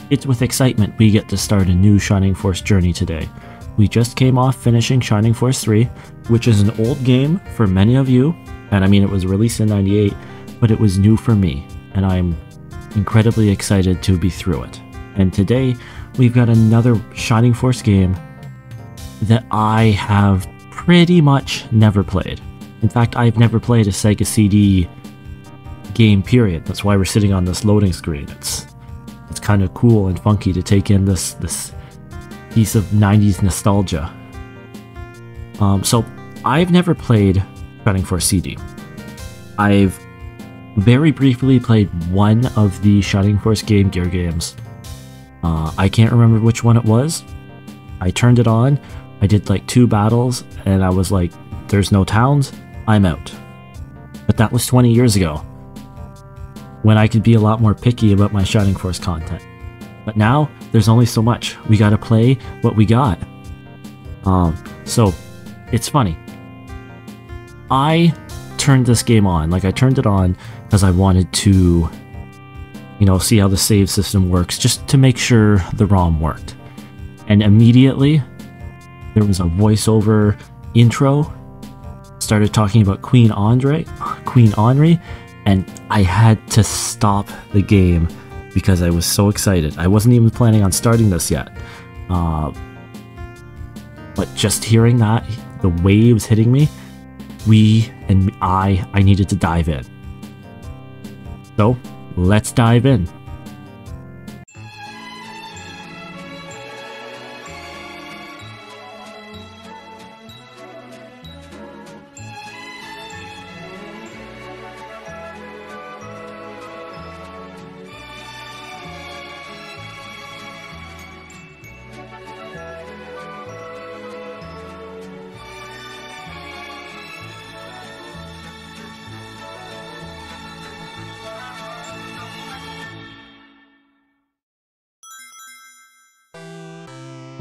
It's with excitement we get to start a new Shining Force journey today. We just came off finishing Shining Force 3, which is an old game for many of you, and I mean it was released in '98, but it was new for me, and I'm incredibly excited to be through it. And today, we've got another Shining Force game that I have pretty much never played. In fact, I've never played a Sega CD game, period. That's why we're sitting on this loading screen. It's kind of cool and funky to take in this piece of 90s nostalgia. So I've never played Shining Force CD. I've very briefly played one of the Shining Force Game Gear games. I can't remember which one it was. I turned it on, I did like 2 battles, and I was like, there's no towns, I'm out. But that was 20 years ago, when I could be a lot more picky about my Shining Force content. But now, there's only so much. We gotta play what we got. So, it's funny. I turned this game on, I turned it on because I wanted to, see how the save system works, just to make sure the ROM worked. And immediately, there was a voiceover intro, started talking about Queen Henri, and I had to stop the game because I was so excited. I wasn't even planning on starting this yet. But just hearing that, the waves hitting me, I needed to dive in. So, let's dive in.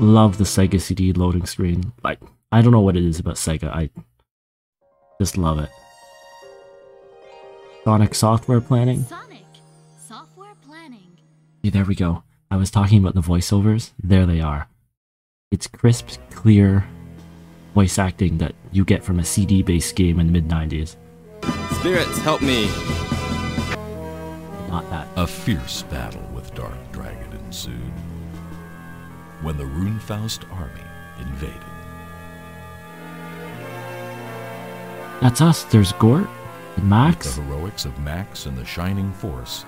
Love the Sega CD loading screen. I don't know what it is about Sega, I just love it. Sonic software planning. Sonic software planning. Yeah, there we go. I was talking about the voiceovers. There they are. It's crisp, clear voice acting that you get from a CD-based game in the mid-90s. Spirits, help me! Not that. A fierce battle with Dark Dragon ensued when the Runefaust army invaded. That's us. There's Gort and Max. With the heroics of Max and the Shining Force,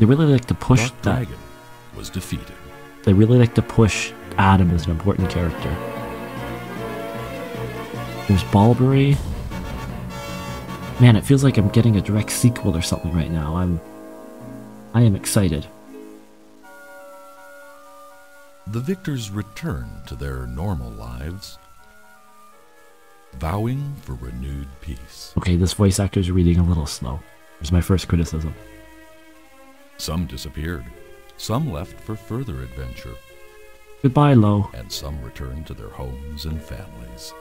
they really like to push Dark Dragon was defeated. They really like to push Adam as an important character. There's Balbury. Man, it feels like I'm getting a direct sequel or something right now. I am excited. The victors return to their normal lives, vowing for renewed peace. Okay, this voice actor's reading a little slow. Here's my first criticism. Some disappeared, some left for further adventure. Goodbye, Lo. And some returned to their homes and families.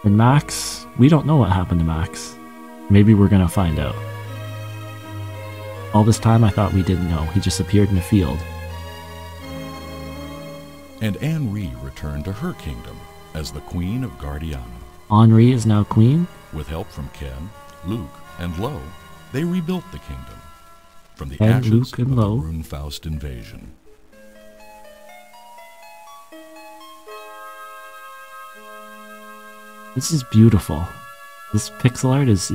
And Max, we don't know what happened to Max. Maybe we're gonna find out. All this time I thought we didn't know. He just appeared in a field. And Henri returned to her kingdom as the Queen of Gaurdiana. Henri is now queen? With help from Ken, Luke, and Lo, they rebuilt the kingdom from the Ken, ashes Luke, and of the Lo. Runefaust invasion. This is beautiful. This pixel art is...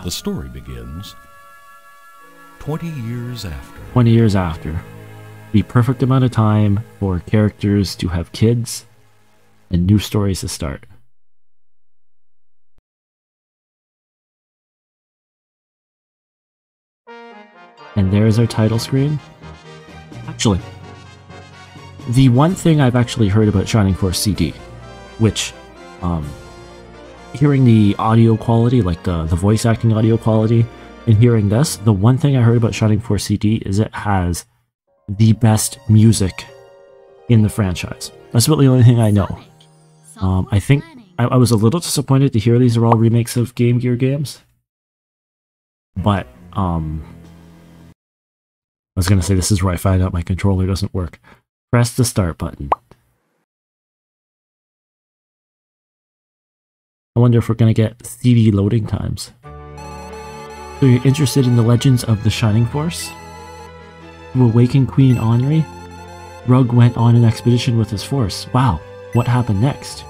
The story begins 20 years after. 20 years after. The perfect amount of time for characters to have kids and new stories to start. And there's our title screen. Actually, the one thing I've actually heard about Shining Force CD, which, hearing the audio quality, like the voice acting audio quality, and hearing this, the one thing I heard about Shining Force CD is it has the best music in the franchise. That's about the only thing I know. I think I was a little disappointed to hear these are all remakes of Game Gear games. But, I was gonna say, this is where I find out my controller doesn't work. Press the start button. I wonder if we're gonna get CD loading times. So you're interested in the legends of the Shining Force? To awaken Queen Henri, Rug went on an expedition with his force. Wow, what happened next?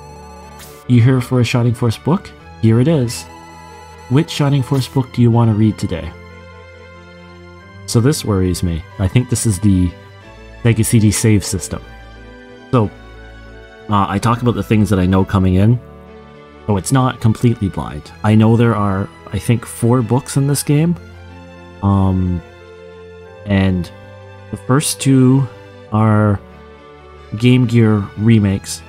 You here for a Shining Force book? Here it is. Which Shining Force book do you want to read today? So this worries me. I think this is the Sega CD save system. So, I talk about the things that I know coming in. So it's not completely blind. I know there are, I think, 4 books in this game. And the first 2 are Game Gear remakes.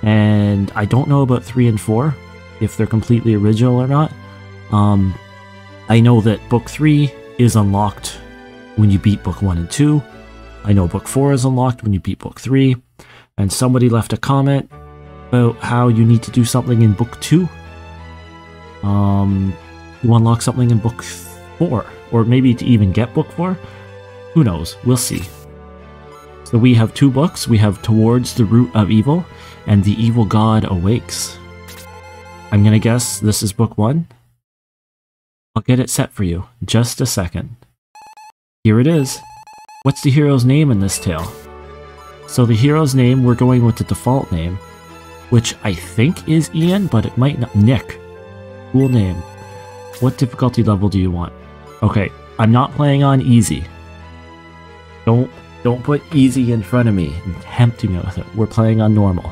And I don't know about 3 and 4, if they're completely original or not. I know that Book 3 is unlocked when you beat Book 1 and 2. I know Book 4 is unlocked when you beat Book 3. And somebody left a comment about how you need to do something in Book 2. You unlock something in Book 4. Or maybe to even get Book 4. Who knows? We'll see. So we have 2 books. We have Towards the Root of Evil and The Evil God Awakes. I'm gonna guess this is Book 1. I'll get it set for you. Just a second. Here it is. What's the hero's name in this tale? So the hero's name, we're going with the default name, which I think is Ian, but it might not. Nick. Cool name. What difficulty level do you want? Okay, I'm not playing on easy. Don't put easy in front of me and tempt me with it. We're playing on normal.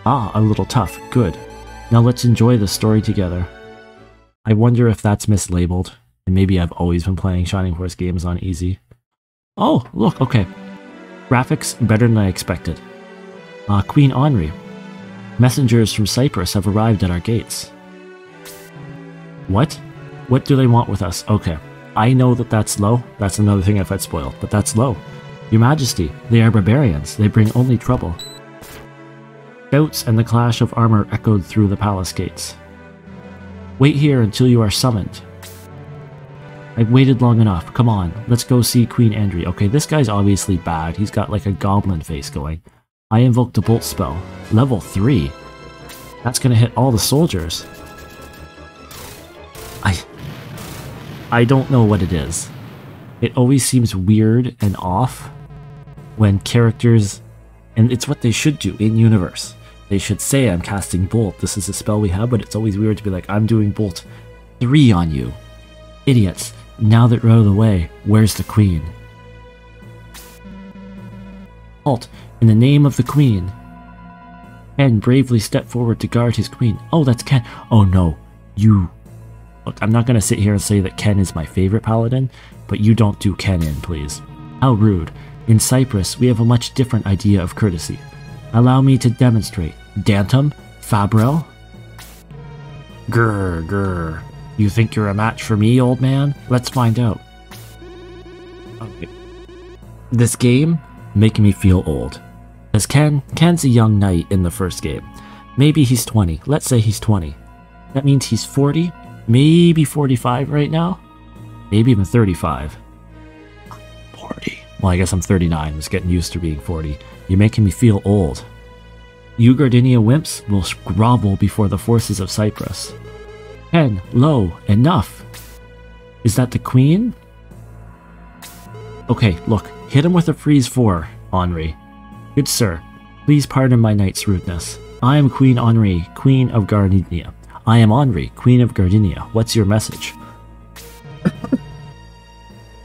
Ah, a little tough. Good. Now let's enjoy the story together. I wonder if that's mislabeled, and maybe I've always been playing Shining Force games on easy. Oh, look, okay. Graphics better than I expected. Queen Henri. Messengers from Cyprus have arrived at our gates. What? What do they want with us? Okay. I know that that's low. That's another thing I've had spoiled, but that's low. Your Majesty, they are barbarians. They bring only trouble. Shouts and the clash of armor echoed through the palace gates. Wait here until you are summoned. I've waited long enough. Come on, let's go see Queen Henri. Okay, this guy's obviously bad. He's got like a goblin face going. I invoked a bolt spell. Level 3. That's gonna hit all the soldiers. I don't know what it is. It always seems weird and off when characters, and it's what they should do in universe. They should say, I'm casting Bolt, this is a spell we have, but it's always weird to be like, I'm doing Bolt 3 on you. Idiots, now that we're out of the way, where's the Queen? Halt, in the name of the Queen. Ken bravely stepped forward to guard his Queen. Oh, that's Ken. Oh no, you... Look, I'm not going to sit here and say that Ken is my favorite paladin, but you don't do Ken in, please. How rude. In Cyprus, we have a much different idea of courtesy. Allow me to demonstrate. Dantum? Fabrel? Grr, grr. You think you're a match for me, old man? Let's find out. Okay. This game making me feel old. As Ken's a young knight in the first game. Maybe he's 20. Let's say he's 20. That means he's 40? Maybe 45 right now? Maybe even 35. 40. Well, I guess I'm 39. I'm just getting used to being 40. You're making me feel old. You Gaurdiana wimps will grovel before the forces of Cyprus. Ken, lo, enough. Is that the Queen? Okay, look. Hit him with a freeze 4, Henri. Good sir, please pardon my knight's rudeness. I am Queen Henri, Queen of Gaurdiana. I am Henri, Queen of Gaurdiana. What's your message?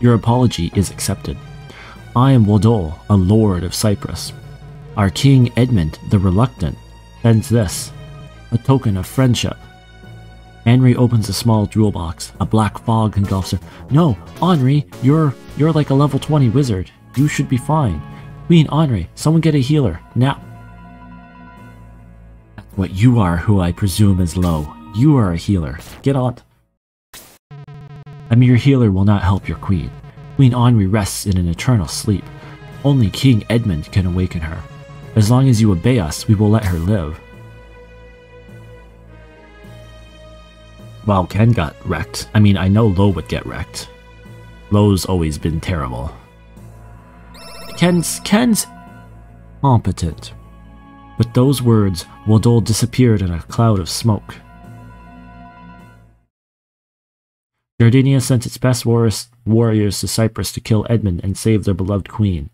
Your apology is accepted. I am Wodol, a lord of Cyprus. Our king Edmund the Reluctant sends this, a token of friendship. Henri opens a small jewel box. A black fog engulfs her. No, Henri, you're like a level 20 wizard. You should be fine. Queen Henri, someone get a healer, now. That's what you are, who I presume is low. You are a healer. Get on. A mere healer will not help your queen. Queen Henri rests in an eternal sleep. Only King Edmund can awaken her. As long as you obey us, we will let her live. Wow, Ken got wrecked. I mean, I know Lo would get wrecked. Lo's always been terrible. Ken's competent. With those words, Wodol disappeared in a cloud of smoke. Gaurdiana sent its best warriors to Cyprus to kill Edmund and save their beloved queen.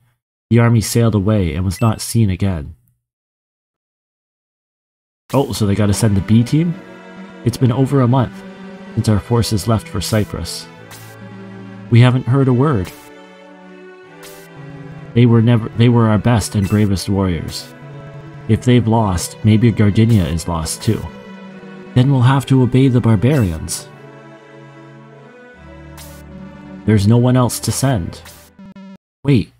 The army sailed away and was not seen again. Oh, so they gotta send the B team? It's been over a month since our forces left for Cyprus. We haven't heard a word. They were our best and bravest warriors. If they've lost, maybe Gaurdiana is lost too. Then we'll have to obey the barbarians. There's no one else to send. Wait.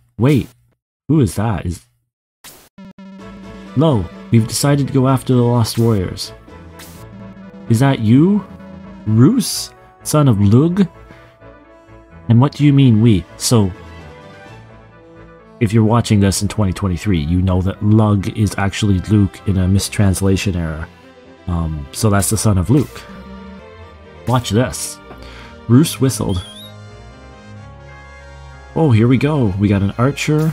Who is that? Lo, we've decided to go after the lost warriors. Is that you? Rus, son of Lug? And what do you mean we? So, if you're watching this in 2023, you know that Lug is actually Luke in a mistranslation error. So that's the son of Luke. Watch this. Rus whistled. Oh, here we go. We got an archer.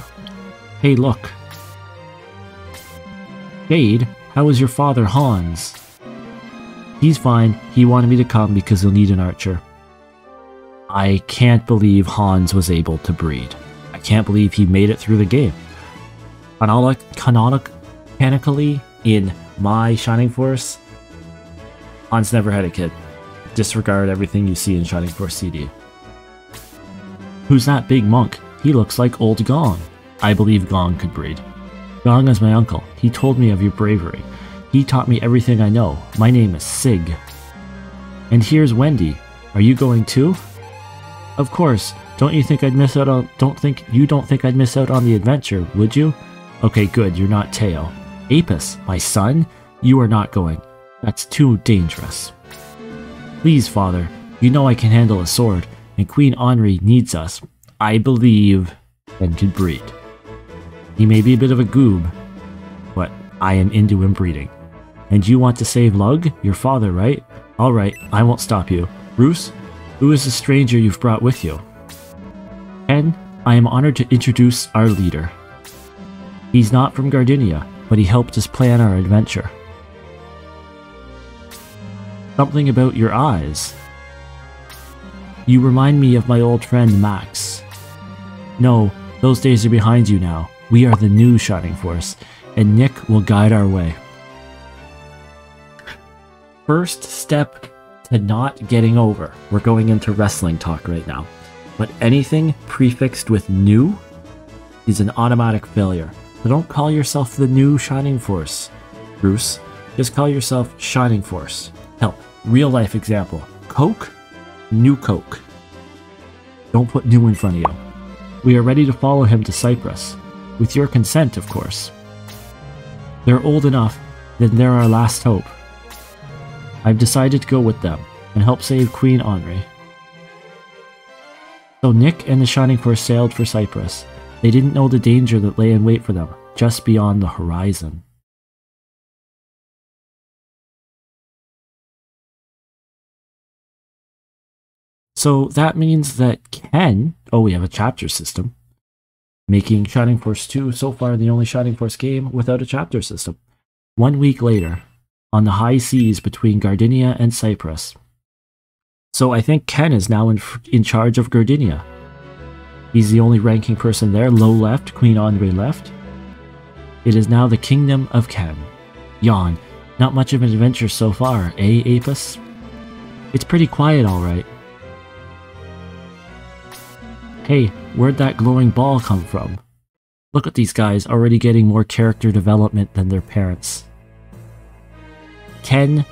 Hey, look. Jade, how is your father, Hans? He's fine. He wanted me to come because he'll need an archer. I can't believe Hans was able to breed. I can't believe he made it through the game. Canonically, in my Shining Force, Hans never had a kid. Disregard everything you see in Shining Force CD. Who's that big monk? He looks like old Gong. I believe Gong could breed. Gong is my uncle. He told me of your bravery. He taught me everything I know. My name is Sig. And here's Wendy. Are you going too? Of course. Don't think I'd miss out on the adventure, would you? Okay, good. You're not Teo. Apis, my son? You are not going. That's too dangerous. Please, father. You know I can handle a sword, and Queen Henri needs us. I believe and can breed. He may be a bit of a goob, but I am into him breeding. And you want to save Lug, your father, right? Alright, I won't stop you. Bruce, who is the stranger you've brought with you? Ken, I am honored to introduce our leader. He's not from Gaurdiana, but he helped us plan our adventure. Something about your eyes. You remind me of my old friend Max. No, those days are behind you now. We are the new Shining Force, and Nick will guide our way. First step to not getting over. We're going into wrestling talk right now. But anything prefixed with new is an automatic failure. So don't call yourself the new Shining Force, Bruce. Just call yourself Shining Force. Hell, real life example. Coke? New Coke. Don't put new in front of you. We are ready to follow him to Cyprus. With your consent, of course. They're old enough, then they're our last hope. I've decided to go with them and help save Queen Henri. So Nick and the Shining Force sailed for Cyprus. They didn't know the danger that lay in wait for them, just beyond the horizon. So that means that Ken... Oh, we have a chapter system. Making Shining Force 2 so far the only Shining Force game without a chapter system. 1 week later, on the high seas between Gaurdiana and Cyprus. So I think Ken is now in charge of Gaurdiana. He's the only ranking person there. Lo left, Queen Henri left. It is now the Kingdom of Ken. Yawn. Not much of an adventure so far, eh, Apis? It's pretty quiet, alright. Hey, where'd that glowing ball come from? Look at these guys already getting more character development than their parents. Ken,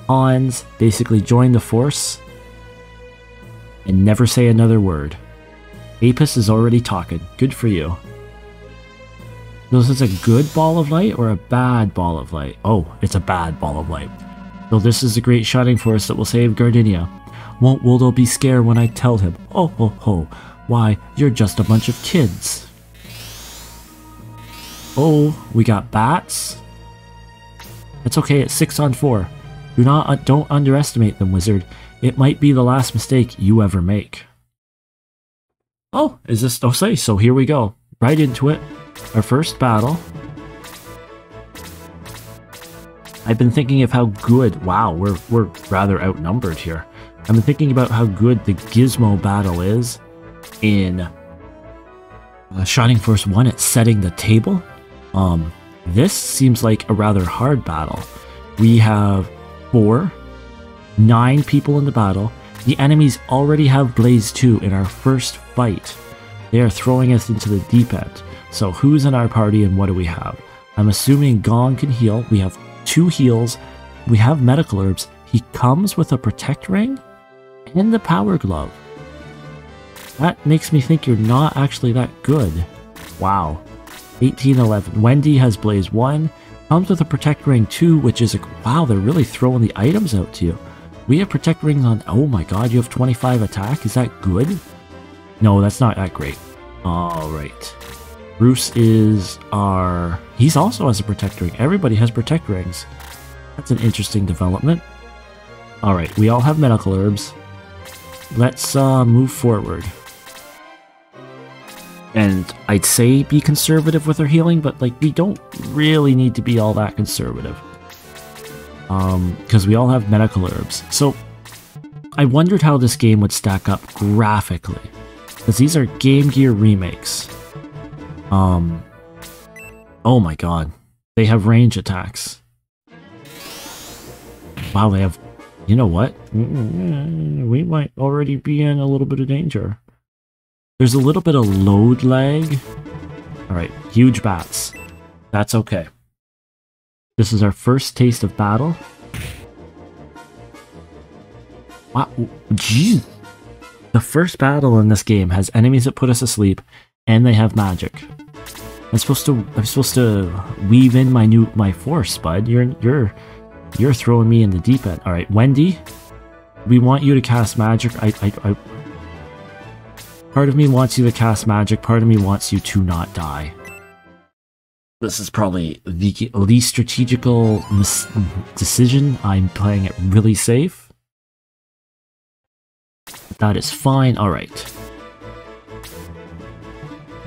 Hans, basically join the Force and never say another word. Apis is already talking. Good for you. So is this a good ball of light or a bad ball of light? Oh, it's a bad ball of light. So this is the great Shining Force that will save Gaurdiana. Won't Woldo be scared when I tell him? Oh ho ho. Why, you're just a bunch of kids. Oh, we got bats? It's okay, it's 6 on 4. Don't underestimate them, wizard. It might be the last mistake you ever make. Oh, is this... Oh, say, so here we go. Right into it. Our first battle. I've been thinking of how good... Wow, we're rather outnumbered here. I've been thinking about how good the Gizmo battle is in Shining Force 1 at setting the table. This seems like a rather hard battle. We have 9 people in the battle. The enemies already have Blaze 2 in our first fight. They are throwing us into the deep end. So who's in our party and what do we have? I'm assuming Gong can heal. We have 2 heals. We have medical herbs. He comes with a protect ring and the power glove. That makes me think you're not actually that good. Wow. 1811. Wendy has Blaze 1. Comes with a protect ring 2, which is a... Wow, they're really throwing the items out to you. We have protect rings on... Oh my god, you have 25 attack? Is that good? No, that's not that great. Alright. Bruce is our... He's also has a protect ring. Everybody has protect rings. That's an interesting development. Alright, we all have medical herbs. Let's move forward. And I'd say be conservative with our healing, but like we don't really need to be all that conservative. Because we all have medical herbs. So I wondered how this game would stack up graphically. Because these are Game Gear remakes. Oh my god. They have range attacks. Wow, they have... You know what? We might already be in a little bit of danger. There's a little bit of load lag. Alright, huge bats. That's okay. This is our first taste of battle. Wow, jeez. The first battle in this game has enemies that put us asleep, and they have magic. I'm supposed to weave in my force, bud. You're throwing me in the deep end. All right, Wendy, we want you to cast magic. Part of me wants you to cast magic. Part of me wants you to not die. This is probably the least strategical decision. I'm playing it really safe. That is fine. All right.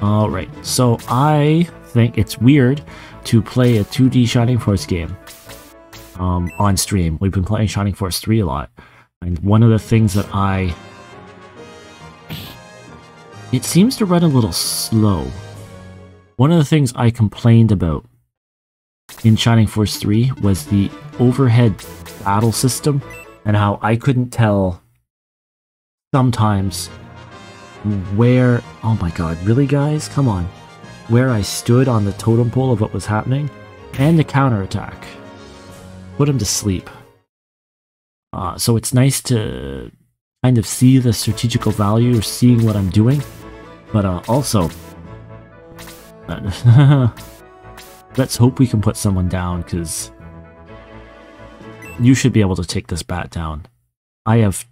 All right. So I think it's weird to play a 2D Shining Force game on stream. We've been playing Shining Force 3 a lot, and one of the things that it seems to run a little slow. One of the things I complained about in Shining Force 3 was the overhead battle system and how I couldn't tell sometimes where... Oh my god, really guys? Come on. Where I stood on the totem pole of what was happening. And the counterattack. Put him to sleep. So it's nice to kind of see the strategical value of seeing what I'm doing. But also... let's hope we can put someone down, because you should be able to take this bat down. I have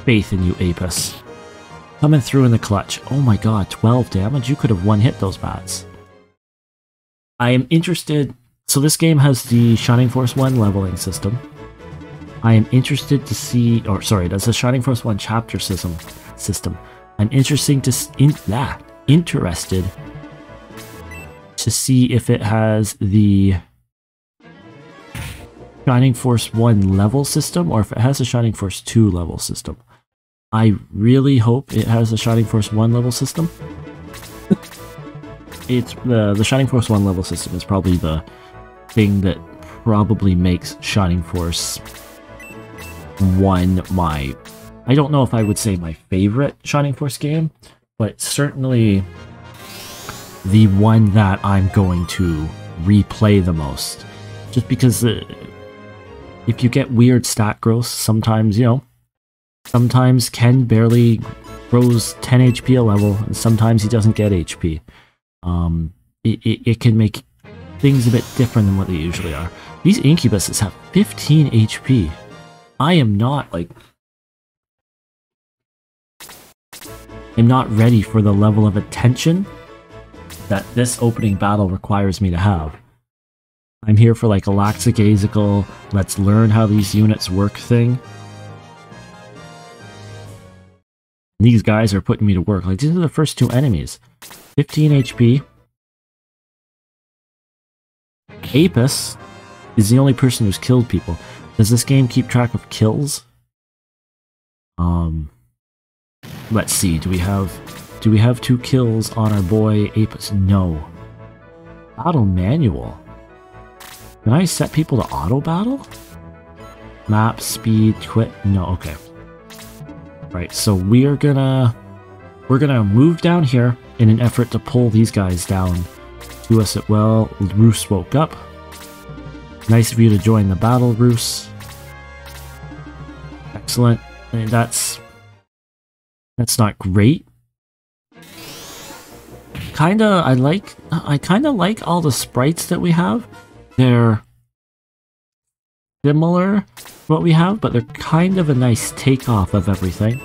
faith in you, Apis. Coming through in the clutch. Oh my god, 12 damage? You could have one-hit those bats. I am interested... So this game has the Shining Force 1 leveling system. I am interested to see... Or sorry, that's the Shining Force 1 chapter system. I'm interested to see if it has the Shining Force 1 level system, or if it has a Shining Force 2 level system. I really hope it has a Shining Force 1 level system. It's the Shining Force 1 level system is probably the thing that probably makes Shining Force 1 my... I don't know if I would say my favorite Shining Force game, but certainly the one that I'm going to replay the most. Just because if you get weird stat growth, sometimes, you know, sometimes Ken barely grows 10 HP a level, and sometimes he doesn't get HP. It can make things a bit different than what they usually are. These incubuses have 15 HP. I am not, like... I'm not ready for the level of attention that this opening battle requires me to have. I'm here for like a lackadaisical, let's learn how these units work thing. These guys are putting me to work. Like, these are the first two enemies. 15 HP. Apis is the only person who's killed people. Does this game keep track of kills? Let's see. Do we have 2 kills on our boy Apis? No. Battle manual. Can I set people to auto battle? Map, speed, quit? No, okay. Right, so we're gonna move down here in an effort to pull these guys down to us. Well, Roos woke up. Nice of you to join the battle, Roos. Excellent. And that's not great. I kinda like all the sprites that we have. They're similar to what we have, but they're kind of a nice takeoff of everything.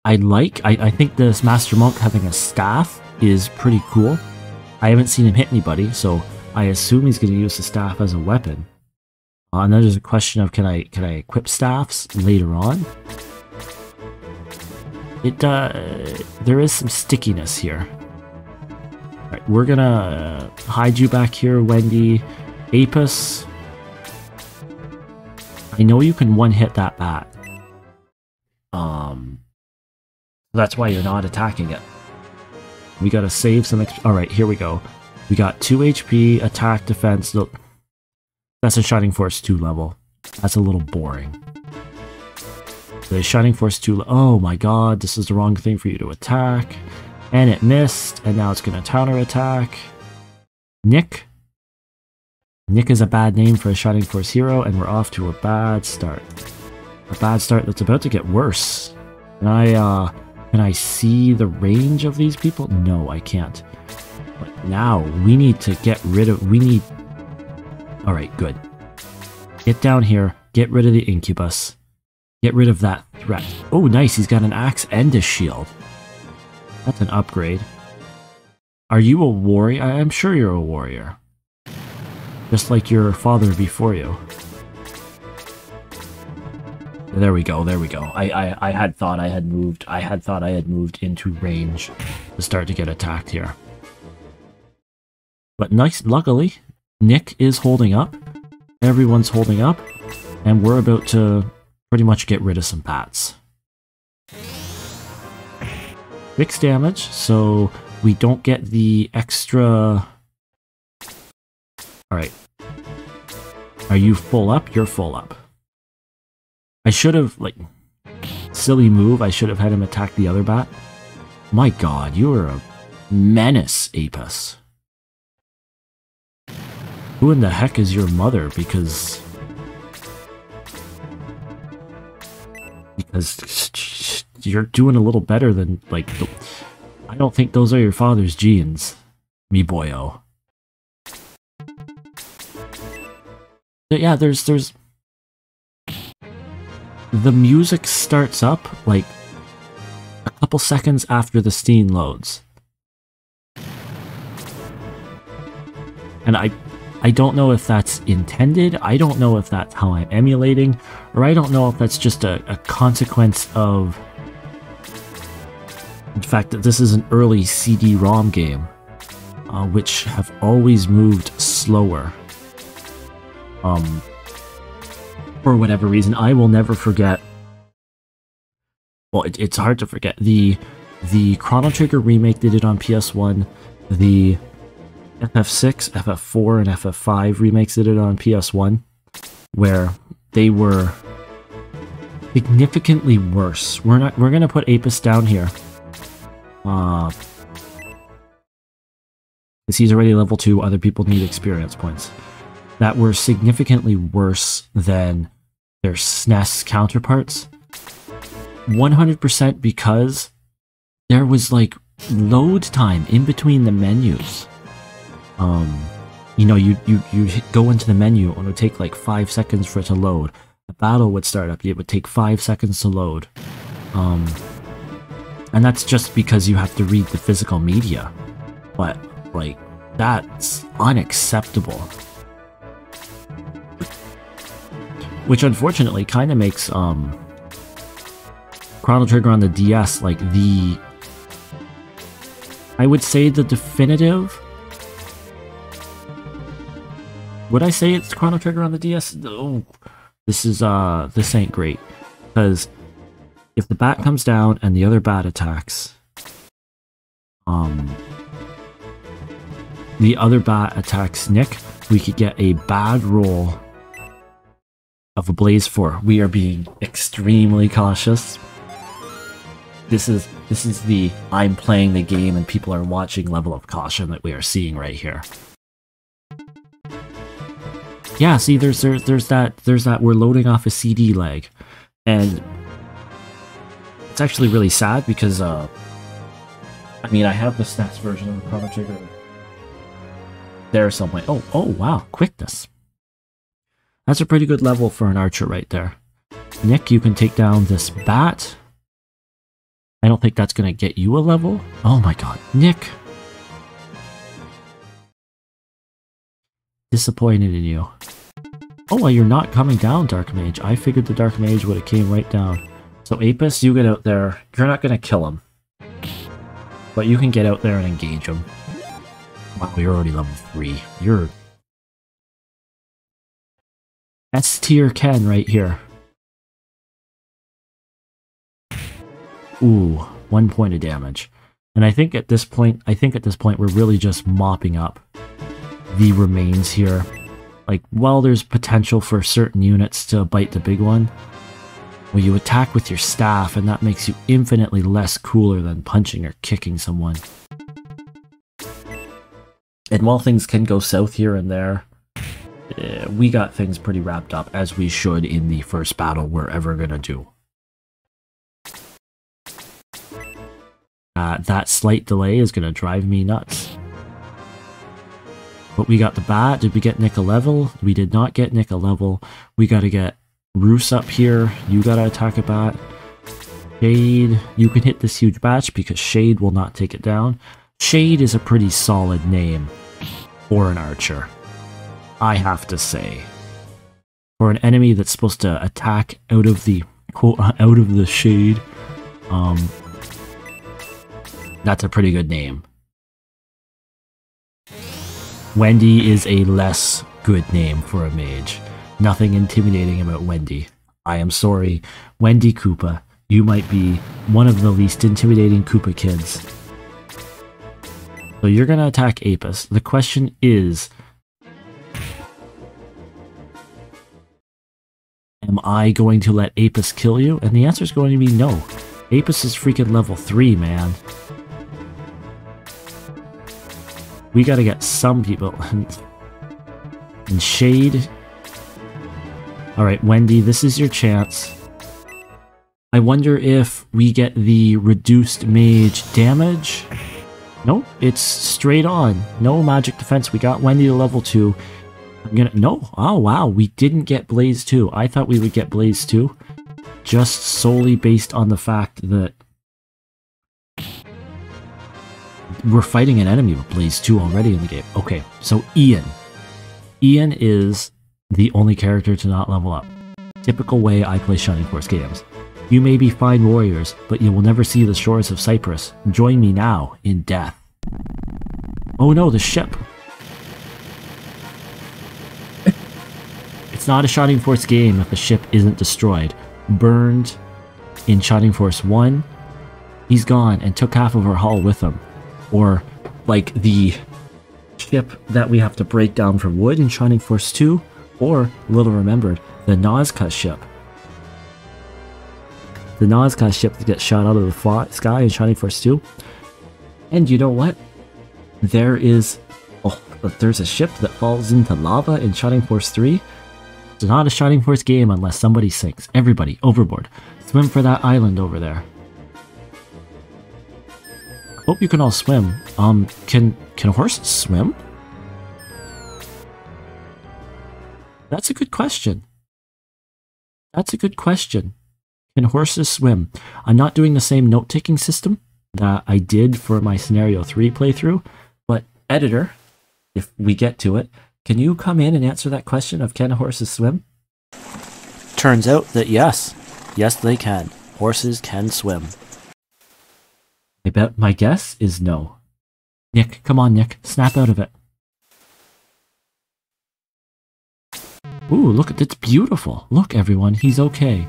I think this Master Monk having a staff is pretty cool. I haven't seen him hit anybody, so I assume he's going to use the staff as a weapon. And then there's a question of can I equip staffs later on? There is some stickiness here. Alright, we're gonna hide you back here, Wendy. Apis. I know you can one-hit that bat. That's why you're not attacking it. We gotta save some Alright, here we go. We got 2 HP, attack, defense. Look, that's a Shining Force 2 level. That's a little boring. The Shining Force 2... Oh my god, this is the wrong thing for you to attack. And it missed, and now it's going to counterattack. Nick. Nick is a bad name for a Shining Force hero, and we're off to a bad start. A bad start that's about to get worse. Can I see the range of these people? No, I can't. But now, we need to get rid of... Alright, good. Get down here, get rid of the Incubus. Get rid of that threat. Oh, nice, he's got an axe and a shield. That's an upgrade. Are you a warrior? I'm sure you're a warrior. Just like your father before you. There we go, there we go. I had thought I had moved into range to start to get attacked here. But nice, luckily, Nick is holding up. Everyone's holding up. And we're about to pretty much get rid of some bats. 6 damage, so we don't get the extra... Alright. Are you full up? You're full up. I should have, like... Silly move, I should have had him attack the other bat. My god, you are a menace, Apis. Who in the heck is your mother? Because you're doing a little better than, like, I don't think those are your father's genes, me boyo. But yeah, there's the music starts up, like, a couple seconds after the scene loads. And I don't know if that's intended, I don't know if that's how I'm emulating, or I don't know if that's just a consequence of the fact that this is an early CD-ROM game, which have always moved slower. For whatever reason, I will never forget. Well, it's hard to forget. The Chrono Trigger remake they did on PS1, the FF6, FF4, and FF5 remakes they did on PS1, where they were significantly worse. We're gonna put Apis down here. Because he's already level 2, other people need experience points. That were significantly worse than their SNES counterparts. 100% because there was, like, load time in between the menus. You know, you go into the menu and it would take like 5 seconds for it to load. The battle would start up, it would take 5 seconds to load. And that's just because you have to read the physical media. But, like, that's unacceptable. Which unfortunately kind of makes Chrono Trigger on the DS, like the... I would say the definitive... Would I say it's Chrono Trigger on the DS? No. This ain't great. Because if the bat comes down and the other bat attacks... the other bat attacks Nick, we could get a bad roll of a Blaze 4. We are being extremely cautious. This is the I'm playing the game and people are watching level of caution that we are seeing right here. Yeah, see, there's that we're loading off a CD lag, and it's actually really sad because I mean, I have the stats version of the Chrono Trigger there somewhere. Oh wow, quickness. That's a pretty good level for an archer right there. Nick, you can take down this bat. I don't think that's gonna get you a level. Oh my god, Nick. Disappointed in you. Oh, well, you're not coming down, Dark Mage. I figured the Dark Mage would have came right down. So Apis, you get out there. You're not gonna kill him. But you can get out there and engage him. Wow, you're already level 3. You're... S tier Ken right here. Ooh, 1 point of damage. And I think at this point we're really just mopping up the remains here. Like, while there's potential for certain units to bite the big one, well, you attack with your staff, and that makes you infinitely less cooler than punching or kicking someone. And while things can go south here and there, we got things pretty wrapped up, as we should in the first battle we're ever gonna do. That slight delay is gonna drive me nuts. But we got the bat. Did we get Nick a level? We did not get Nick a level. We gotta get Roos up here. You gotta attack a bat. Shade, you can hit this huge batch because Shade will not take it down. Shade is a pretty solid name for an archer, I have to say. For an enemy that's supposed to attack out of the quote out of the shade, that's a pretty good name. Wendy is a less good name for a mage. Nothing intimidating about Wendy. I am sorry, Wendy Koopa. You might be one of the least intimidating Koopa kids. So you're gonna attack Apis. The question is, am I going to let Apis kill you? And the answer is going to be no. Apis is freaking level 3, man. We gotta get some people. And Shade. Alright, Wendy, this is your chance. I wonder if we get the reduced mage damage. Nope, it's straight on. No magic defense. We got Wendy to level 2. I'm gonna... No! Oh, wow, we didn't get Blaze 2. I thought we would get Blaze 2. Just solely based on the fact that we're fighting an enemy with Blaze 2 already in the game. Okay, so Ian. Ian is the only character to not level up. Typical way I play Shining Force games. You may be fine warriors, but you will never see the shores of Cyprus. Join me now in death. Oh no, the ship! It's not a Shining Force game if the ship isn't destroyed. Burned in Shining Force 1, he's gone and took half of our hull with him. Or, like, the ship that we have to break down for wood in Shining Force 2, or, little remembered, the Nazca ship. The Nazca ship that gets shot out of the sky in Shining Force 2. And you know what? There's a ship that falls into lava in Shining Force 3. It's not a Shining Force game unless somebody sinks. Everybody, overboard. Swim for that island over there. Hope you can all swim. Can horses swim? That's a good question. That's a good question. Can horses swim? I'm not doing the same note-taking system that I did for my Scenario 3 playthrough, but editor, if we get to it, can you come in and answer that question of can horses swim? Turns out that yes. Yes, they can. horses can swim. I bet my guess is no. Nick, come on, Nick. Snap out of it. Ooh, look, it's beautiful. Look, everyone, he's okay.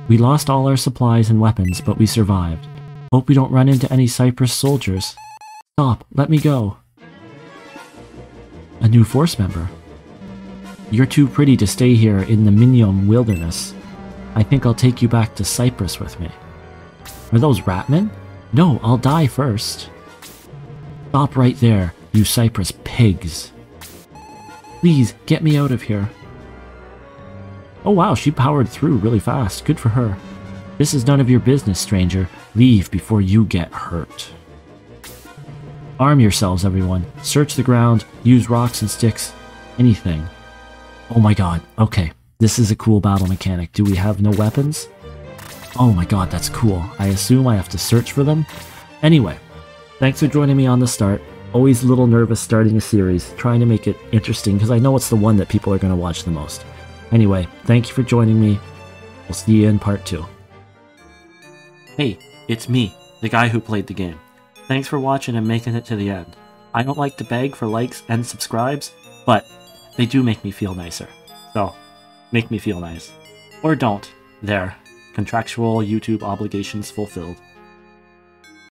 We lost all our supplies and weapons, but we survived. Hope we don't run into any Cyprus soldiers. Stop, let me go. A new force member. You're too pretty to stay here in the Minium wilderness. I think I'll take you back to Cyprus with me. Are those ratmen? No, I'll die first. Stop right there, you Cyprus pigs. Please, get me out of here. Oh wow, she powered through really fast. Good for her. This is none of your business, stranger. Leave before you get hurt. Arm yourselves, everyone. Search the ground, use rocks and sticks. Anything. Oh my god, okay. This is a cool battle mechanic. Do we have no weapons? Oh my god, that's cool. I assume I have to search for them? Anyway, thanks for joining me on the start. Always a little nervous starting a series, trying to make it interesting because I know it's the one that people are going to watch the most. Anyway, thank you for joining me. We'll see you in part 2. Hey, it's me, the guy who played the game. Thanks for watching and making it to the end. I don't like to beg for likes and subscribes, but they do make me feel nicer. So, make me feel nice. Or don't. There. Contractual YouTube obligations fulfilled.